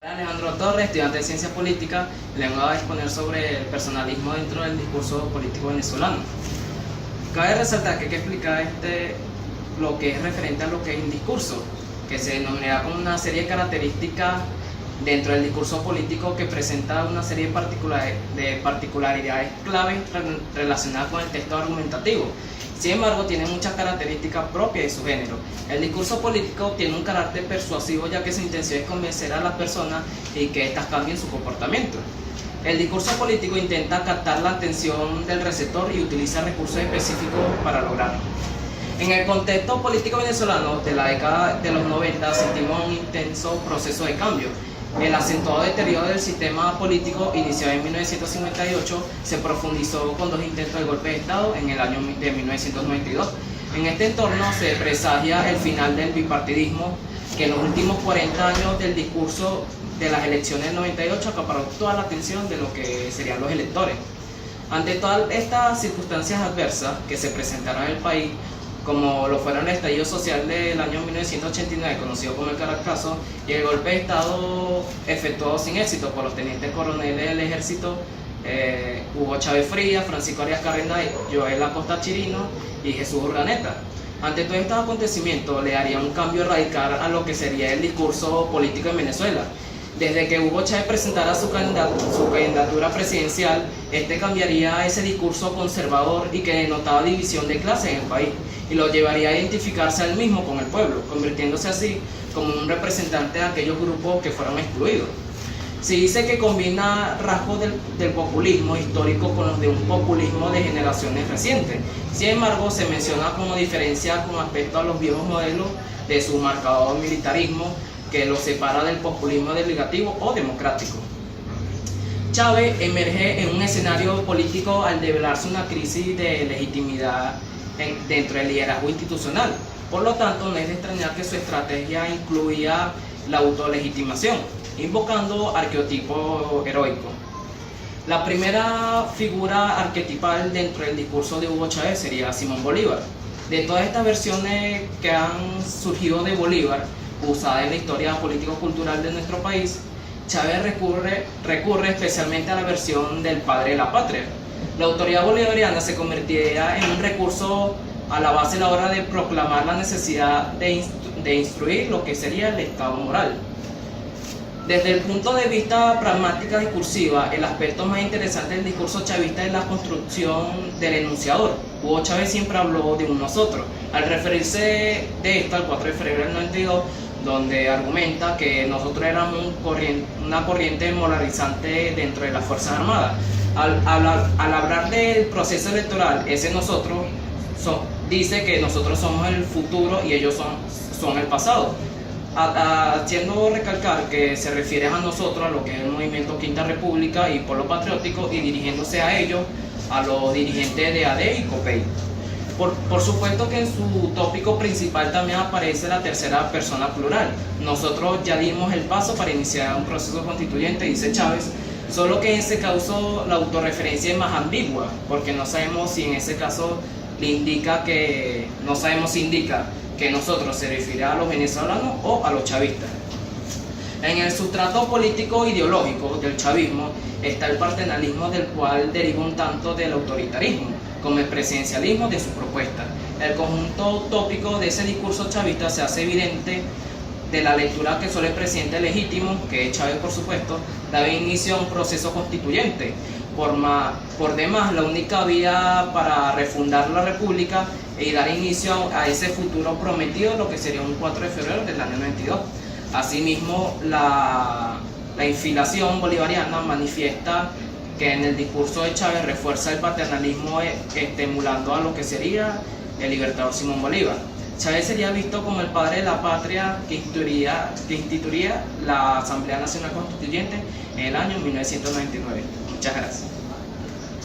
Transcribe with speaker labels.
Speaker 1: Alejandro Torres, estudiante de Ciencia Política, le voy a exponer sobre el personalismo dentro del discurso político venezolano. Cabe resaltar que hay que explicar lo que es referente a lo que es un discurso, que se denomina como una serie de características dentro del discurso político que presenta una serie de particularidades claves relacionadas con el texto argumentativo. Sin embargo, tiene muchas características propias de su género. El discurso político tiene un carácter persuasivo, ya que su intención es convencer a las personas y que éstas cambien su comportamiento. El discurso político intenta captar la atención del receptor y utiliza recursos específicos para lograrlo. En el contexto político venezolano de la década de los 90 sentimos un intenso proceso de cambio. El acentuado deterioro del sistema político iniciado en 1958 se profundizó con dos intentos de golpe de Estado en el año de 1992. En este entorno se presagia el final del bipartidismo, que en los últimos 40 años del discurso de las elecciones del 98 acaparó toda la atención de lo que serían los electores. Ante todas estas circunstancias adversas que se presentaron en el país, como lo fueron el estallido social del año 1989, conocido como el Caracazo, y el golpe de Estado efectuado sin éxito por los tenientes coroneles del ejército Hugo Chávez Frías, Francisco Arias Cardenay, Joel Acosta Chirino y Jesús Urdaneta. Ante todos estos acontecimientos le haría un cambio radical a lo que sería el discurso político en Venezuela. Desde que Hugo Chávez presentara su candidatura presidencial, cambiaría ese discurso conservador y que denotaba división de clases en el país, y lo llevaría a identificarse al mismo con el pueblo, convirtiéndose así como un representante de aquellos grupos que fueron excluidos. Se dice que combina rasgos del populismo histórico con los de un populismo de generaciones recientes. Sin embargo, se menciona como diferencia con respecto a los viejos modelos de su marcado militarismo, que lo separa del populismo delegativo o democrático. Chávez emerge en un escenario político al develarse una crisis de legitimidad dentro del liderazgo institucional. Por lo tanto, no es de extrañar que su estrategia incluía la autolegitimación, invocando arquetipos heroicos. La primera figura arquetipal dentro del discurso de Hugo Chávez sería Simón Bolívar. De todas estas versiones que han surgido de Bolívar, usada en la historia político-cultural de nuestro país, Chávez recurre especialmente a la versión del padre de la patria. La autoridad bolivariana se convertiría en un recurso a la base a la hora de proclamar la necesidad de instruir lo que sería el Estado moral. Desde el punto de vista pragmática discursiva, el aspecto más interesante del discurso chavista es la construcción del enunciador. Hugo Chávez siempre habló de un nosotros, al referirse de esto al 4 de febrero del 92, donde argumenta que nosotros éramos una corriente moralizante dentro de las Fuerzas Armadas. Al hablar del proceso electoral, ese nosotros dice que nosotros somos el futuro y ellos son el pasado, haciendo recalcar que se refiere a nosotros, a lo que es el movimiento Quinta República y Polo Patriótico, y dirigiéndose a ellos, a los dirigentes de AD y COPEI. Por supuesto que en su tópico principal también aparece la tercera persona plural. Nosotros ya dimos el paso para iniciar un proceso constituyente, dice Chávez, solo que en ese caso la autorreferencia es más ambigua, porque no sabemos si en ese caso indica que nosotros se refiere a los venezolanos o a los chavistas. En el sustrato político ideológico del chavismo está el paternalismo, del cual deriva un tanto del autoritarismo, como el presidencialismo de su propuesta. El conjunto tópico de ese discurso chavista se hace evidente de la lectura que solo el presidente legítimo, que es Chávez por supuesto, daba inicio a un proceso constituyente. Por demás, la única vía para refundar la república y dar inicio a ese futuro prometido, lo que sería un 4 de febrero del año 92. Asimismo, la infilación bolivariana manifiesta que en el discurso de Chávez refuerza el paternalismo emulando a lo que sería el libertador Simón Bolívar. Chávez sería visto como el padre de la patria que instituiría la Asamblea Nacional Constituyente en el año 1999. Muchas gracias.